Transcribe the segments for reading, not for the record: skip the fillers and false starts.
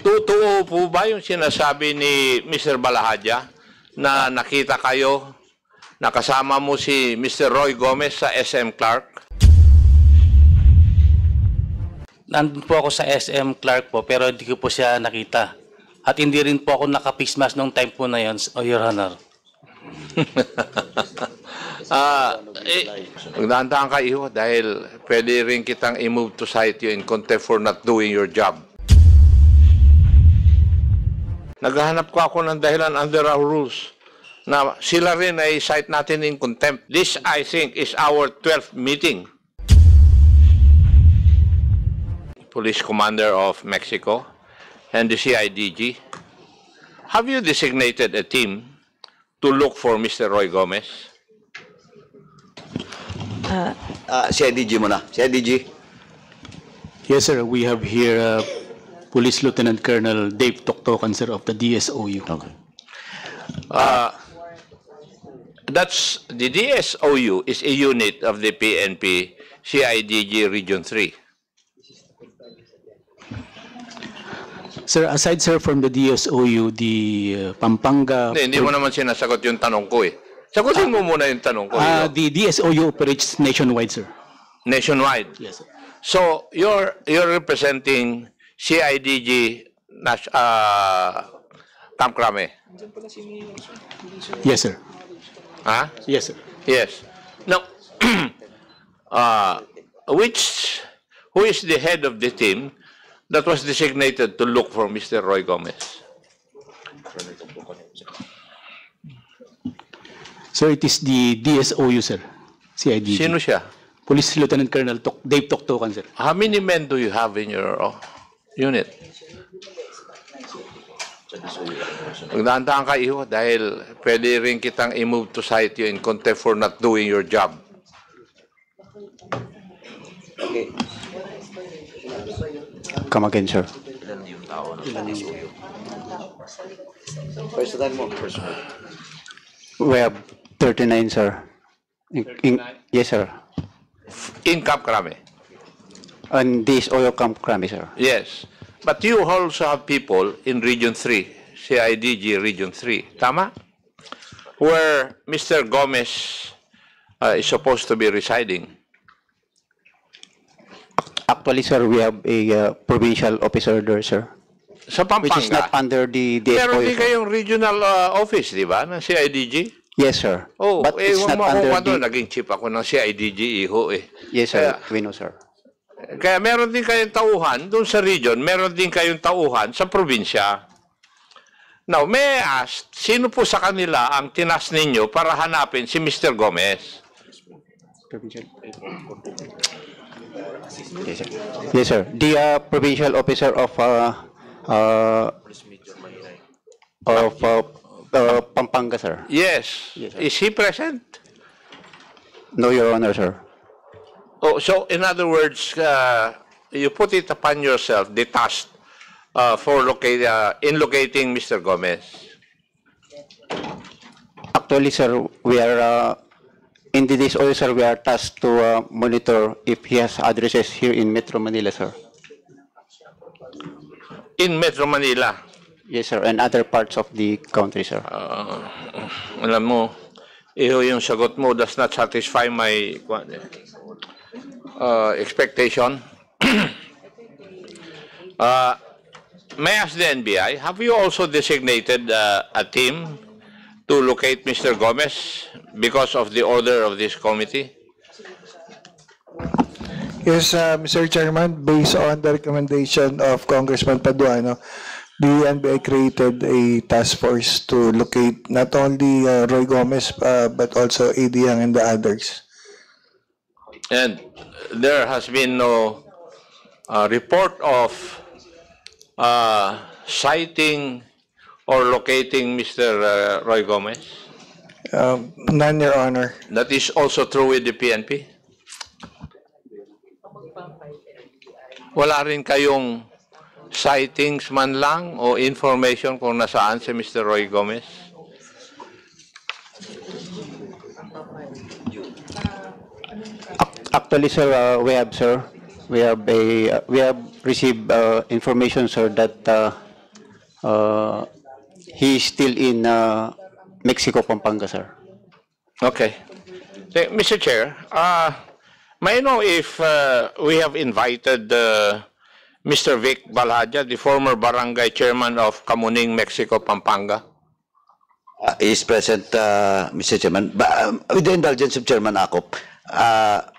Totoo po ba yung sinasabi ni Mr. Balahadja na nakita kayo, nakasama mo si Mr. Roy Gomez sa SM Clark? Nandun po ako sa SM Clark po, pero hindi ko po siya nakita. At hindi rin po ako naka-face mask nung time po na yun, Your Honor. Magdahan ka, iho, dahil pwede rin kitang i-move to cite you in contempt for not doing your job. Naghahanap ko ako ng dahilan under our rules na sila rin ay cite natin in contempt. This, I think, is our 12th meeting. Police Commander of Mexico and the CIDG. Have you designated a team to look for Mr. Roy Gomez? CIDG muna. CIDG. Yes, sir. We have here Police Lieutenant Colonel Dave Toktokan, sir, of the DSOU. Okay. That's the DSOU is a unit of the PNP CIDG Region 3. Sir, aside, sir, from the DSOU, the Pampanga... Hindi mo naman sinasagot yung tanong ko eh. Sagutin mo muna yung tanong ko. The DSOU operates nationwide, sir. Nationwide. Yes, sir. So, you're representing CIDG Camp Crame. Yes, sir. Huh? Yes, sir. Yes. Now, who is the head of the team that was designated to look for Mr. Roy Gomez? Sir, it is the DSOU, sir. CIDG. Sino siya? Police Lieutenant Colonel Dave Toktokan, sir. How many men do you have in your unit? Magdahan ka, iho, dahil pwede rin kitang i-move to cite you in contempt for not doing your job. Okay. Come again, sir. Personal mo. We have 39, sir. Yes, sir. In Camp Crame? And this oil Camp Crame, sir. Yes. But you also have people in Region 3, CIDG Region 3, tama? Where Mr. Gomez is supposed to be residing. Actually, sir, we have a provincial officer there, sir. Sa Pampanga? Which is not under the DSOU. Meron din sir. kayong regional office, di ba, ng CIDG? Yes, sir. Oh, But it's not under the... Naging chief ako ng CIDG, iho eh. Yes, sir. We know, sir. Kaya meron din kayong tauhan doon sa region, meron din kayong tauhan sa probinsya. Now, may I ask, sino po sa kanila ang tinas ninyo para hanapin si Mr. Gomez? Provincial. Yes, sir. Yes, sir. The provincial officer of Pampanga, sir. Yes. Yes, sir. Is he present? No, Your Honor, sir. Oh, so in other words, you put it upon yourself, the task for locating Mr. Gomez. Actually, sir, we are in the DSOU, sir, we are tasked to monitor if he has addresses here in Metro Manila, sir. In Metro Manila? Yes, sir, and other parts of the country, sir. Alam mo, yung sagot mo does not satisfy my expectation. May I ask the NBI, have you also designated a team to locate Mr. Gomez because of the order of this committee? Yes, Mr. Chairman, based on the recommendation of Congressman Paduano, the NBI created a task force to locate not only Roy Gomez, but also AD Yang and the others. And there has been no report of citing or locating Mr. Roy Gomez? None, Your Honor. That is also true with the PNP? Wala rin kayong sightings man lang o information kung nasaan si Mr. Roy Gomez? Actually, sir, we have received information, sir, that he is still in Mexico, Pampanga, sir. Okay. Mr. Chair, may I know if we have invited Mr. Vic Balhaja, the former barangay chairman of Kamuning, Mexico, Pampanga? Is present, Mr. Chairman. With the indulgence of Chairman Akop,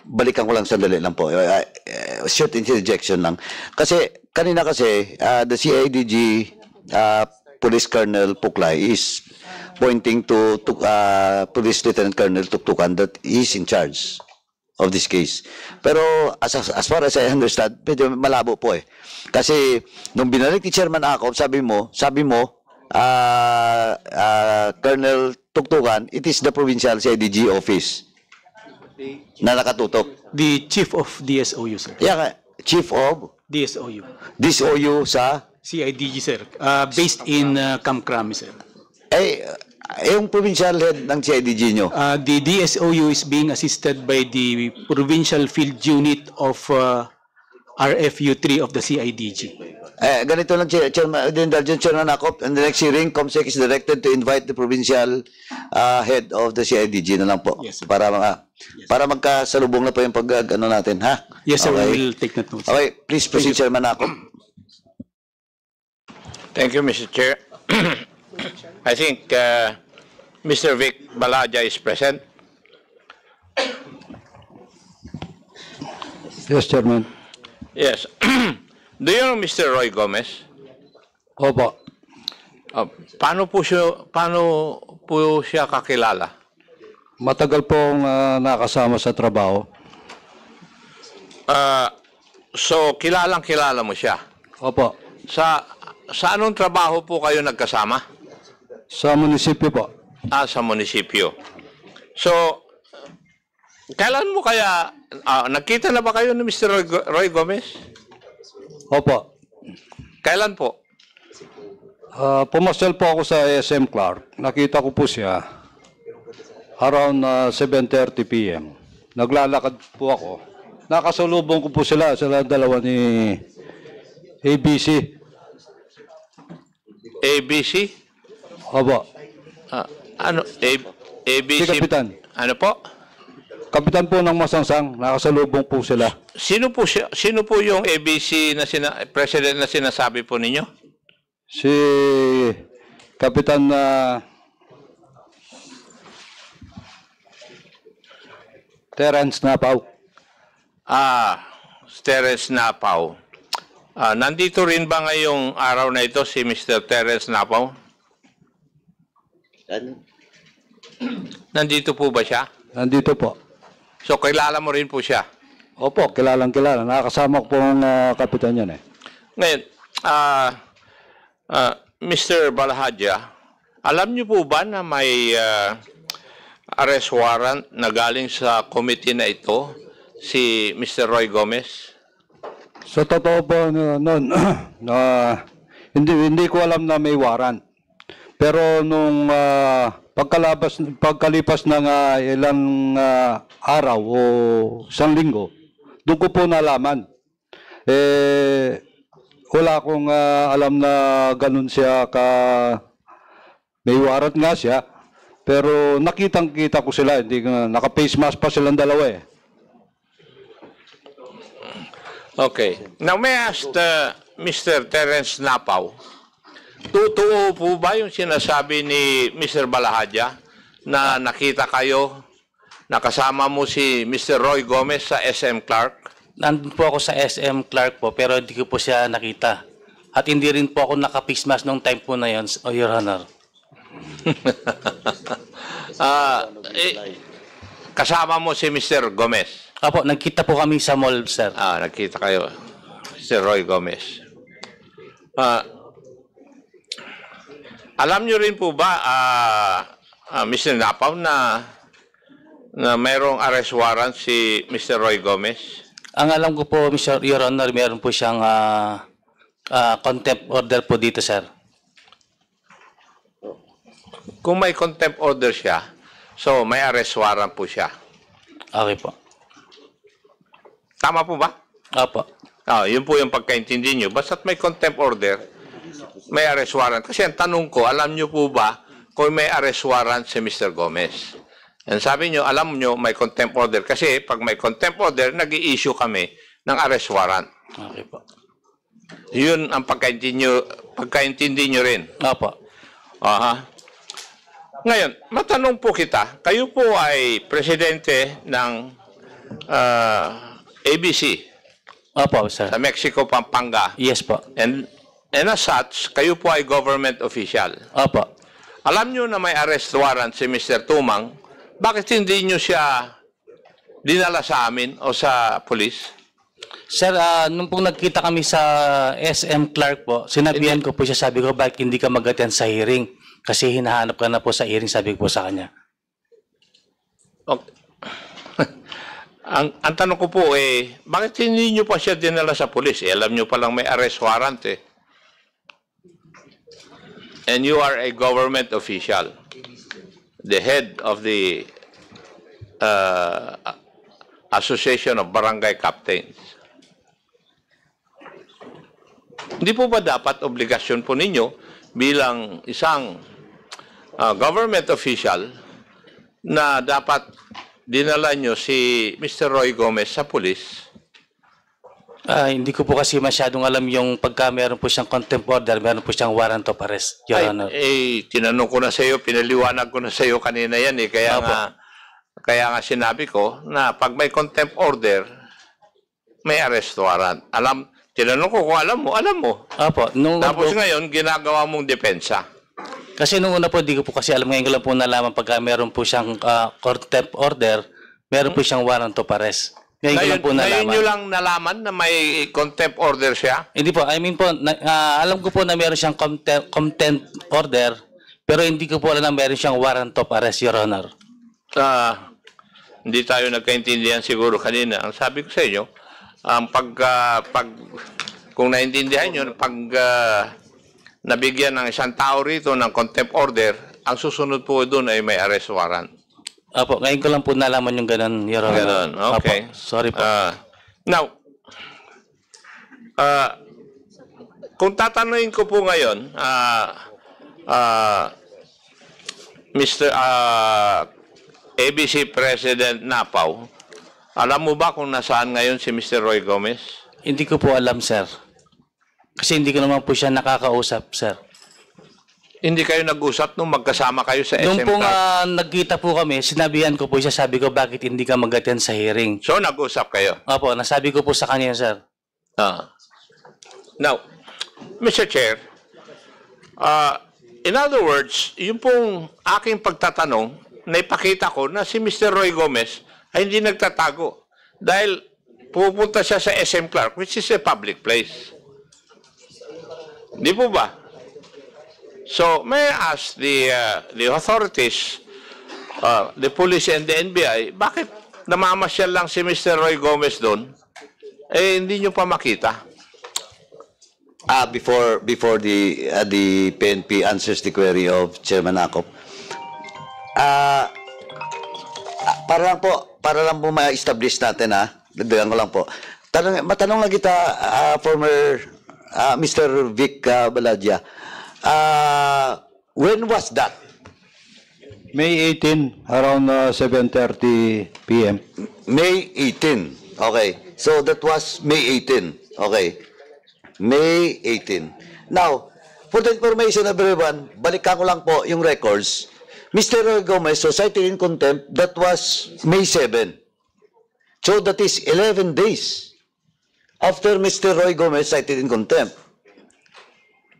balikan ko lang sandali lang po. Short interjection lang. Kasi, kanina kasi, the CIDG Police Colonel Puklay is pointing to Police Lieutenant Colonel Tuktukan that is in charge of this case. Pero as far as I understand, medyo malabo po eh. Kasi nung binalik ni Chairman Akop, sabi mo, Colonel Tuktukan, it is the provincial CIDG office na nakatutok. The chief of DSOU, sir. Yeah, chief of DSOU. DSOU sa CIDG, sir. Based in Camp Crame, sir. yung provincial head ng CIDG nyo. The DSOU is being assisted by the provincial field unit of RFU3 of the CIDG. Ganito lang, Chairman Akop, and the next hearing, COMSEC is directed to invite the provincial head of the CIDG na lang po. Yes, sir. Para magkasalubong na po yung ano natin, ha? Yes, sir, Okay. we will take that note, sir. Okay, please proceed, Chairman Akop. Thank you, Mr. Chair. I think Mr. Vic Balhaja is present. Yes, Chairman. Yes. Do you know Mr. Roy Gomez? Opo. Paano po siya kakilala? Matagal pong nakasama sa trabaho. So, kilala mo siya. Opo. Sa anong trabaho po kayo nagkasama? Sa munisipyo po. Sa munisipyo. So, kailan mo kaya, nagkita na ba kayo ni Mr. Roy Gomez? Opo. Kailan po? Pumasal po ako sa SM Clark. Nakita ko po siya around 7:30 p.m. Naglalakad po ako. Nakasalubong ko po sila dalawa ni ABC. ABC? Opo. ABC? Si Kapitan. Ano po? Kapitan po ng Masangsang. Nakasalubong po sila. Sino po yung ABC na president na sinasabi po ninyo? Si Kapitan na Terence Napaw. Terence Napaw. Nandito rin ba ngayong araw na ito si Mr. Terence Napaw? Nandito po ba siya? Nandito po. So, kilala mo rin po siya? Opo, kilalang kilala. Nakakasama ko po ng kapitan yan eh. Ngayon, Mr. Balhaja, alam niyo po ba na may arrest warrant na galing sa committee na ito, si Mr. Roy Gomez? Sa totoo po noon, hindi ko alam na may warrant. Pero nung pagkalipas ng ilang araw o isang linggo, doon ko po nalaman. Wala akong alam na ganun siya may warrant nga siya. Pero nakitang-kita ko sila, naka-face mask pa silang dalawa eh. Okay. Now, may I ask Mr. Terence Napaw, totoo po ba yung sinasabi ni Mr. Balhaja na nakita kayo, nakasama mo si Mr. Roy Gomez sa SM Clark? Nandun po ako sa SM Clark po, pero hindi ko po siya nakita. At hindi rin po ako naka-face mask nung time po na yun, Your Honor. Kasama mo si Mr. Gomez? Apo, nagkita po kami sa mall, sir. Nagkita kayo. Mr. Roy Gomez. Alam niyo rin po ba, Mr. Napaw, na mayroong arrest warrant si Mr. Roy Gomez? Ang alam ko po, Your Honor, meron po siyang contempt order po dito, sir. Kung may contempt order siya, so may arrest warrant po siya. Okay po. Tama po ba? Apo. Yun po yung pagkaintindi nyo. Basta't may contempt order, may arrest warrant. Kasi ang tanong ko, alam nyo po ba kung may arrest warrant si Mr. Gomez? And sabi nyo, alam nyo, may contempt order. Kasi pag may contempt order, nag-i-issue kami ng arrest warrant. Okay po. Yun ang pagkaintindi nyo rin. Opo. Aha. Ngayon, matanong po kita, kayo po ay presidente ng ABC Opo, sir. sa Mexico, Pampanga. Yes po. And as such, kayo po ay government official. Opo. Alam nyo na may arrest warrant si Mr. Tumang, bakit hindi nyo siya dinala sa amin o sa police? Sir, nung pong nagkita kami sa SM Clark po, sinabihan ko po siya, sabi ko, bakit hindi ka mag-attend sa hearing? Kasi hinahanap ka na po sa hearing, sabi ko po sa kanya. Okay. ang tanong ko po bakit hindi nyo pa siya dinala sa police? Alam nyo palang may arrest warrant And you are a government official, the head of the Association of Barangay Captains. Hindi po ba dapat obligasyon po ninyo bilang isang government official na dapat dinala nyo si Mr. Roy Gomez sa police? Hindi ko po kasi masyadong alam yung pagka meron po siyang contempt order, meron po siyang warrant of arrest, Your Honor. Tinanong ko na sa iyo, pinaliwanag ko na sa iyo kanina yan Kaya nga sinabi ko na pag may contempt order, may arrest warrant. Tinanong ko kung alam mo. Opo. Tapos ngayon, ginagawa mong depensa. Kasi nung una po, di ko po kasi alam. Ngayon ko lang po nalaman pagka meron po siyang contempt order, meron po siyang warrant of arrest. Ngayon nyo lang nalaman na may contempt order siya? Hindi po. I mean po, alam ko po na meron siyang contempt order, pero hindi ko po alam na meron siyang warrant of arrest, Your Honor. Hindi tayo nagkaintindihan siguro kanina. Ang sabi ko sa inyo, kung naintindihan nyo, pag nabigyan ng isang tao rito ng contempt order, ang susunod po doon ay may arrest warrant. Apo, ngayon ko lang po nalaman yung ganun, Your Honor. Ganun, okay. Apo, sorry po. Now, kung tatanungin ko po ngayon, Mr. ABC President Napaw, alam mo ba kung nasaan ngayon si Mr. Roy Gomez? Hindi ko po alam, sir. Kasi hindi ko naman po siya nakakausap, sir. Hindi kayo nag-usap nung magkasama kayo sa SM Nung po Clark? nagkita po kami, sinabihan ko po siya, sabi ko, bakit hindi ka mag-attend sa hearing? So, nag-usap kayo? Opo, nasabi ko po sa kanya, sir. Now, Mr. Chair, in other words, yung pong aking pagtatanong, naipakita ko na si Mr. Roy Gomez ay hindi nagtatago dahil pupunta siya sa SM Clark, which is a public place. Di po ba? So, may I ask the authorities, the police and the NBI, bakit namamasyal lang si Mr. Roy Gomez doon? Hindi nyo pa makita. Before the PNP answers the query of Chairman Akop, para lang po ma-establish natin, dagdagan ko lang po. Matanong lang kita, former Mr. Vic Baladja, when was that? May 18, around 7:30 p.m. May 18. Okay. So that was May 18. Okay. May 18. Now, for the information of everyone, balikan ko lang po yung records. Mr. Roy Gomez was cited in contempt. That was May 7. So that is 11 days after Mr. Roy Gomez cited in contempt.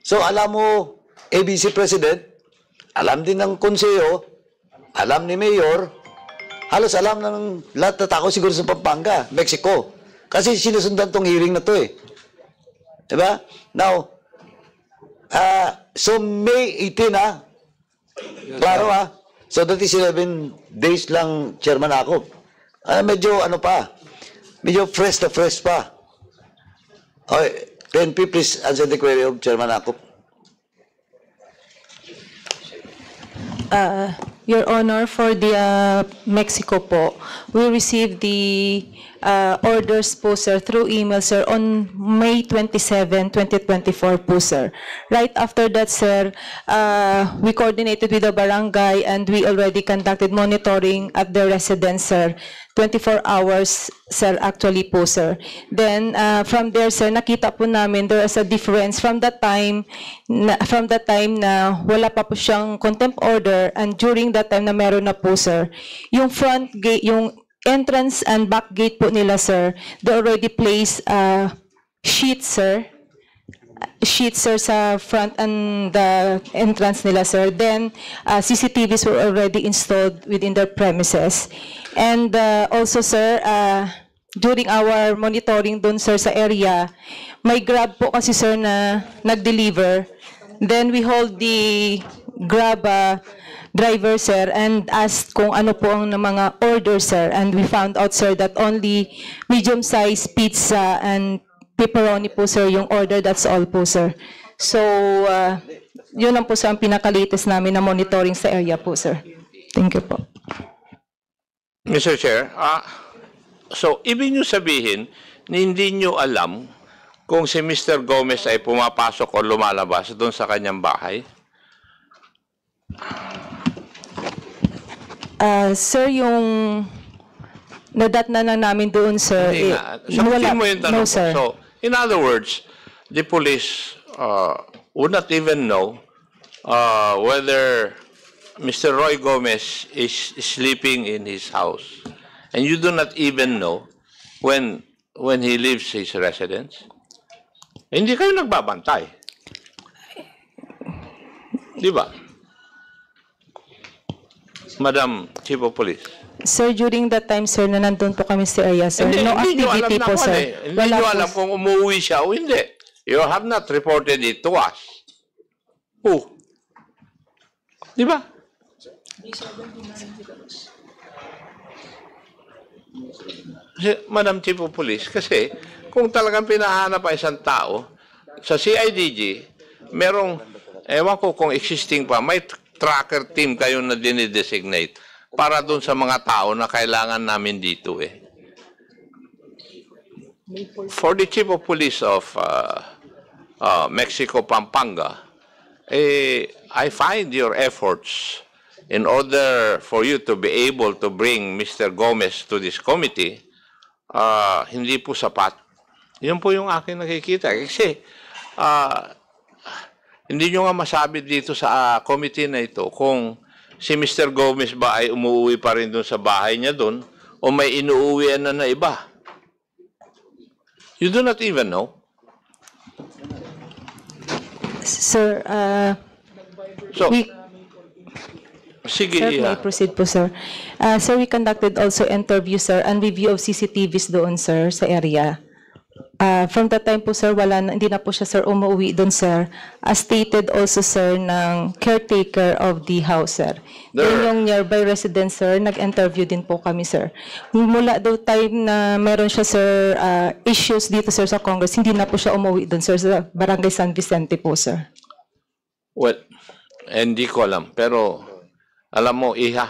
So alam mo, ABC President, alam din ng konseyo, alam ni Mayor, halos alam ng lahat na tao siguro sa Pampanga, Mexico. Kasi sinusundan tong hearing na to Diba? Now, so May 18 Klaro So that is 11 days lang, Chairman Akop. Medyo medyo fresh pa. Okay. PNP, please answer the query of Chairman Akop. Your Honor, for the Mexico po, we received the orders po, sir, through email, sir, on May 27, 2024 po, sir. Right after that, sir, we coordinated with the barangay and we already conducted monitoring at the residence, sir. 24 hours, sir, actually po, sir. Then, from there, sir, nakita po namin there is a difference from that time na wala pa po siyang contempt order, and during that time na meron na po, sir, yung front gate, yung entrance and back gate po nila, sir, they already placed sheets, sir, sa front and the entrance nila, sir. Then, CCTVs were already installed within their premises. And also, sir, during our monitoring dun, sir, sa area, may Grab po kasi, sir, na nag-deliver. Then, we hold the Grab driver, sir, and asked kung ano po ang mga order, sir. And we found out, sir, that only medium-sized pizza and pepperoni po, sir, yung order. That's all po, sir. So, yun lang po, sir, ang pinaka-latest namin na monitoring sa area po, sir. Thank you po. Mr. Chair, so ibig nyo sabihin, hindi nyo alam kung si Mr. Gomez ay pumapasok o lumalabas doon sa kanyang bahay? Sir, yung nadat na lang namin doon, sir. Sagutin mo yung tanong no, sir. So, in other words, the police would not even know whether Mr. Roy Gomez is sleeping in his house. And you do not even know when he leaves his residence. Hindi kayo nagbabantay. Di ba? Madam Chief of Police. Sir, during that time, sir, na nandun po kami sa area, sir. No activity po, sir. Hindi nyo alam kung umuwi siya o hindi. You have not reported it to us. Who? Di ba? Madam Chief of Police, kasi kung talagang pinahanap ang isang tao, sa CIDG, merong, ewan ko kung existing pa, may tracker team kayo na dinidesignate para doon sa mga tao na kailangan namin dito eh. For the Chief of Police of Mexico, Pampanga, I find your efforts in order for you to be able to bring Mr. Gomez to this committee, hindi po sapat. Yun po yung aking nakikita. Kasi, hindi nyo nga masabi dito sa committee na ito kung si Mr. Gomez ba ay umuwi pa rin doon sa bahay niya doon o may inuuwian na iba. You do not even know. Sir, So, sige, sir, may proceed po, sir. Sir, we conducted also interview, sir, and review of CCTVs doon, sir, sa area. From that time po, sir, hindi na po siya, sir, umuwi doon, sir. As stated also, sir, ng caretaker of the house, sir. Then yung nearby resident, sir, nag-interview din po kami, sir. Mula daw time na meron siya, sir, issues dito, sir, sa Congress, hindi na po siya umuwi doon, sir, sa Barangay San Vicente po, sir. Well, hindi ko alam. Pero, alam mo, Iha,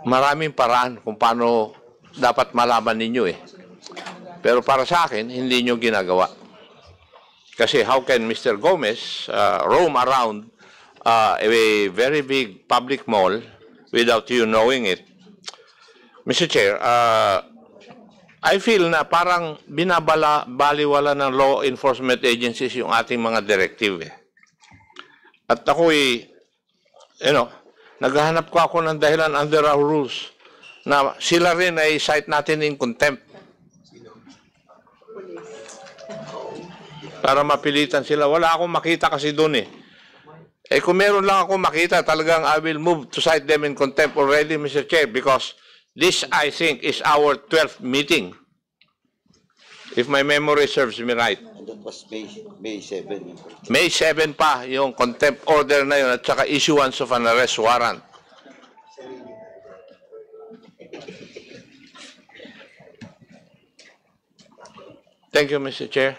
maraming paraan kung paano dapat malaman ninyo eh. Pero para sa akin, hindi nyo ginagawa. Kasi how can Mr. Gomez roam around a very big public mall without you knowing it? Mr. Chair, I feel na parang baliwala ng law enforcement agencies yung ating mga directive eh. At ako'y, naghahanap ko ako ng dahilan under our rules na sila rin ay cite natin in contempt. Para mapilitan sila. Wala akong makita kasi doon eh. Eh kung meron lang akong makita, talagang I will move to cite them in contempt already, Mr. Chair, because this, I think, is our 12th meeting. If my memory serves me right. That was May 7. May 7 pa yung contempt order na yun at saka issuance of an arrest warrant. Thank you, Mr. Chair.